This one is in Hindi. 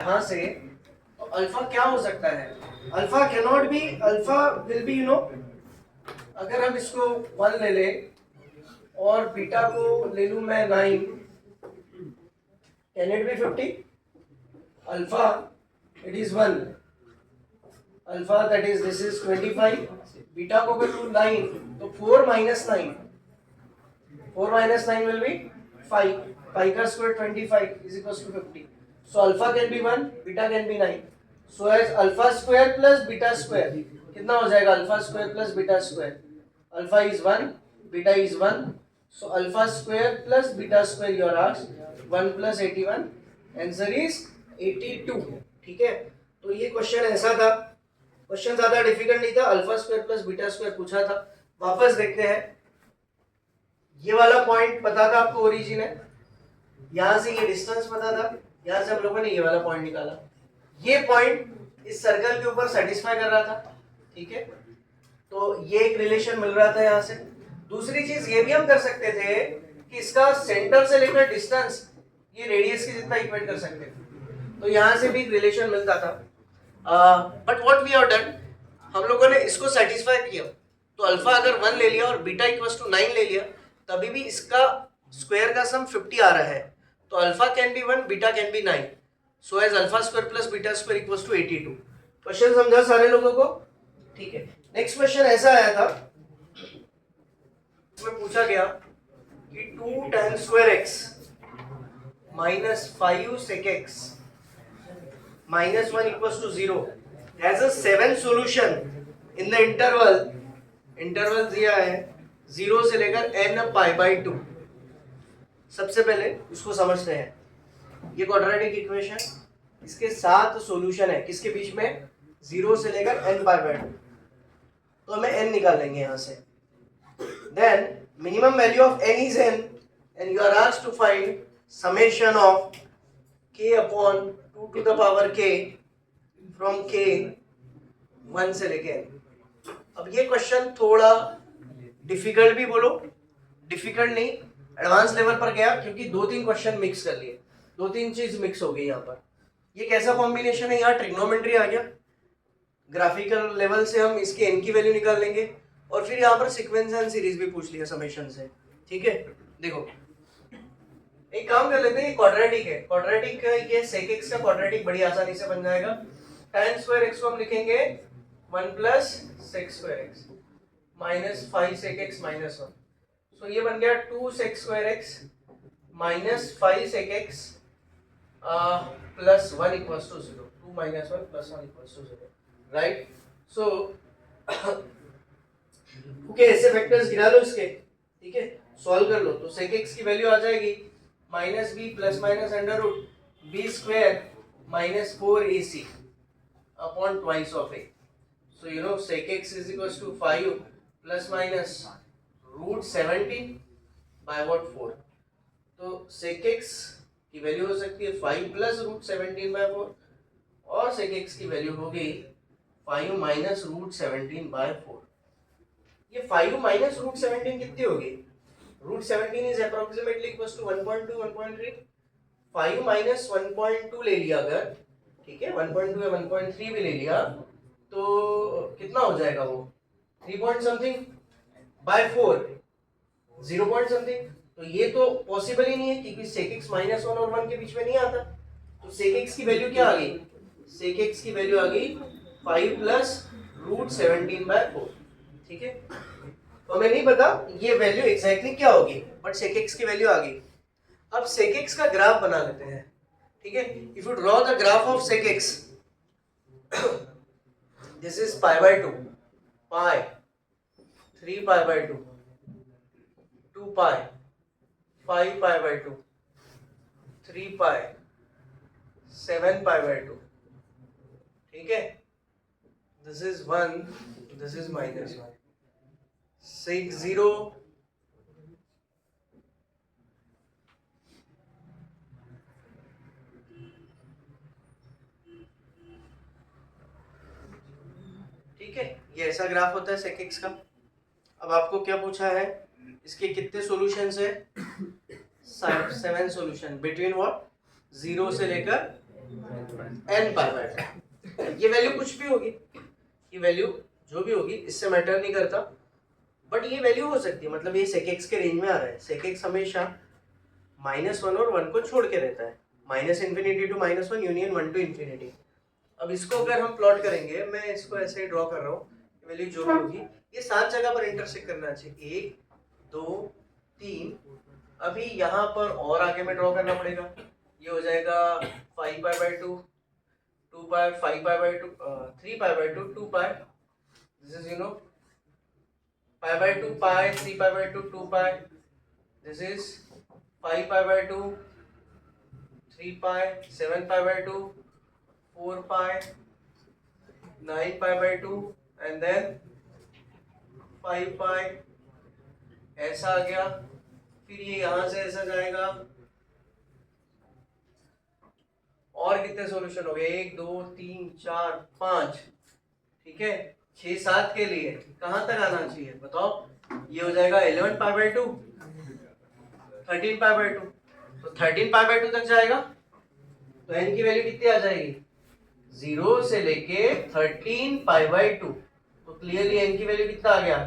यहाँ से तो अल्फा क्या हो सकता है? Alpha can not be, alpha will be अगर हम इसको 1 ले ले और बीटा को ले लूं मैं 9, can it be 50? Alpha it is 1, alpha that is this is 25, beta को अगर लूं 9 तो 4 minus 9, 4 minus 9 will be 5, 5 का square 25 is equals to 50. So alpha can be 1, beta can be 9. So as alpha square plus beta square कितना हो जाएगा? alpha square plus beta square. Alpha is 1, beta is 1. So alpha square plus beta square you are asked. 1 plus 81. Answer is 82. ठीक है? तो ये क्वेश्चन ऐसा था, क्वेश्चन ज्यादा डिफिकल्ट नहीं था, alpha square plus beta square पूछा था। वापस देखते हैं, ये वाला पॉइंट पता था आपको, ओरिजिन है, यहां से ये डिस्टेंस पता था, यहां से हम लोगों ने ये वाला पॉइंट निकाला, ये पॉइंट इस सर्कल के ऊपर सेटिस्फाई कर रहा था, ठीक है, तो ये एक रिलेशन मिल रहा था यहां से। दूसरी चीज ये भी हम कर सकते थे कि इसका सेंटर से लेकर डिस्टेंस ये रेडियस के जितना इक्वेट कर सकते थे, तो यहां से भी एक रिलेशन मिलता था। But what we have done, हम लोगों ने इसको सेटिस्फाई किया, तो अल्फा अगर 1 ले लिया और बीटा इक्वल्स टू 9 ले लिया, तभी भी इसका स्क्वायर का सम 50 आ रहा है, तो alpha can be 1, beta can be 9, so as alpha square plus beta square equals to 82। Question समझा सारे लोगों को? ठीक है। नेक्स्ट क्वेश्चन ऐसा आया था, इसमें पूछा गया कि 2 tan square x minus 5 sec x minus 1 equals to 0 has a 7 solution in the interval दिया है 0 से लेकर n पाई बाई 2। सबसे पहले इसको समझते हैं, ये क्वाड्रेटिक इक्वेशन, इसके 7 सॉल्यूशन है, किसके बीच में? 0 से लेकर n पाई बाई 2, तो हमें n निकाल लेंगे यहाँ से। Then minimum value of n is n and you are asked to find summation of k upon 2 to the power k from k 1 से लेके n। अब ये क्वेश्चन थोड़ा डिफिकल्ट भी बोलो, डिफिकल्ट नहीं, एडवांस लेवल पर गया, क्योंकि 2-3 क्वेश्चन मिक्स कर लिए, 2-3 चीज मिक्स हो गई यहाँ पर। ये कैसा कॉम्बिनेशन है? यहाँ ट्रिग्नोमेट्री आ गया, ग्राफिकल लेवल से हम इसके n की वैल्यू निकाल लेंगे, और फिर यहाँ पर सीक्वेंस एंड सीरीज भी पूछ लिया समेशन से, ठीक है। देखो एक काम कर लेते हैं, क्वाड्रेटिक है, क्वाड्रेटिक ये sec x का क्वाड्रेटिक बड़ी आसानी से बन जाएगा। tan स्क्वायर x को हम लिखेंगे 1 plus sec square x minus 5 sec x minus 1, so ये बन गया 2 sec square x minus 5 sec x plus 1 equals to 0, 2 minus 1 plus 1 equals to 0, right. So okay, ऐसे फैक्टर्स गिरा लो इसके, ठीक है, सॉल्व कर लो, तो sec x की वैल्यू आ जाएगी minus b plus minus under root b square minus 4ac upon twice of a, so you know sec x is equals to 5 plus minus root 17 by what 4, तो sec x की वैल्यू हो सकती है 5 प्लस रूट 17 by 4, और sec x की वैल्यू हो गई 5 माइनस रूट 17 by 4। ये 5 माइनस रूट 17 कितनी होगी? Root 17 is approximately equals to 1.2 1.3, 5 minus 1.2 ले लिया अगर, ठीक है, 1.2 या 1.3 भी ले लिया, तो कितना हो जाएगा वो? 3 point something bye 4, 0 point something, तो ये तो पॉसिबल ही नहीं है, क्योंकि sec x माइनस 1 और 1 के बीच में नहीं आता, तो sec x की वैल्यू क्या आ गई? sec x की वैल्यू आ गई 5 प्लस रूट 17 बाय 4, ठीक है। तो हमें नहीं पता ये वैल्यू एग्जैक्टली क्या होगी, बट sec x की वैल्यू आ गई। अब sec x का ग्राफ बना लेते हैं, ठीक है। If you draw the graph of sec x, this is pi by 2, pi 3 pi by 2, 2 pi 5 pi by 2, 3 pi 7 pi by 2, ठीक है। This is 1, this is minus 1, sec 0 ठीक है, ये ऐसा ग्राफ होता है sec x का। अब आपको क्या पूछा है, इसके कितने सॉल्यूशंस है? 7 सॉल्यूशन बिटवीन व्हाट? 0 से लेकर n पाई बाय 2। ये वैल्यू कुछ भी होगी, ये वैल्यू जो भी होगी इससे मैटर नहीं करता, बट ये वैल्यू हो सकती है, मतलब ये sec x के रेंज में आ रहा है। sec x हमेशा -1 और 1 को छोड़ के रहता है, -∞ टू -1 यूनियन 1 टू इंफिनिटी। अब इसको अगर हम प्लॉट करेंगे, मैं इसको ऐसे ही ड्रॉ कर रहा हूँ, वैल्यू जो भी होगी ये 7 जगह पर इंटरसेक्ट करना चाहिए, 1 2 3। अभी यहाँ पर और आगे में ड्रॉ करना पड़ेगा, ये हो जाएगा 5 pi by 2, 2 pi, 5 pi by 2, 3 pi by 2, 2 pi, this is pi by 2 pi, 3 pi by 2, 2 pi, this is 5 pi by 2, 3 pi, 7 pi by 2, 4 pi, 9 pi by 2 and then 5 pi. ऐसा आ गया, फिर ये यहां से ऐसा जाएगा। और कितने सॉल्यूशन हो गए, 1 2 3 4 5, ठीक है। 6 7 के लिए कहां तक आना चाहिए बताओ, ये हो जाएगा 11 पाई बाय 2, 13 पाई बाय 2, तो 13 पाई बाय 2 तक जाएगा, तो n की वैल्यू कितनी आ जाएगी, 0 से लेके 13 पाई बाय 2। तो क्लियरली n की वैल्यू कितना आ गया,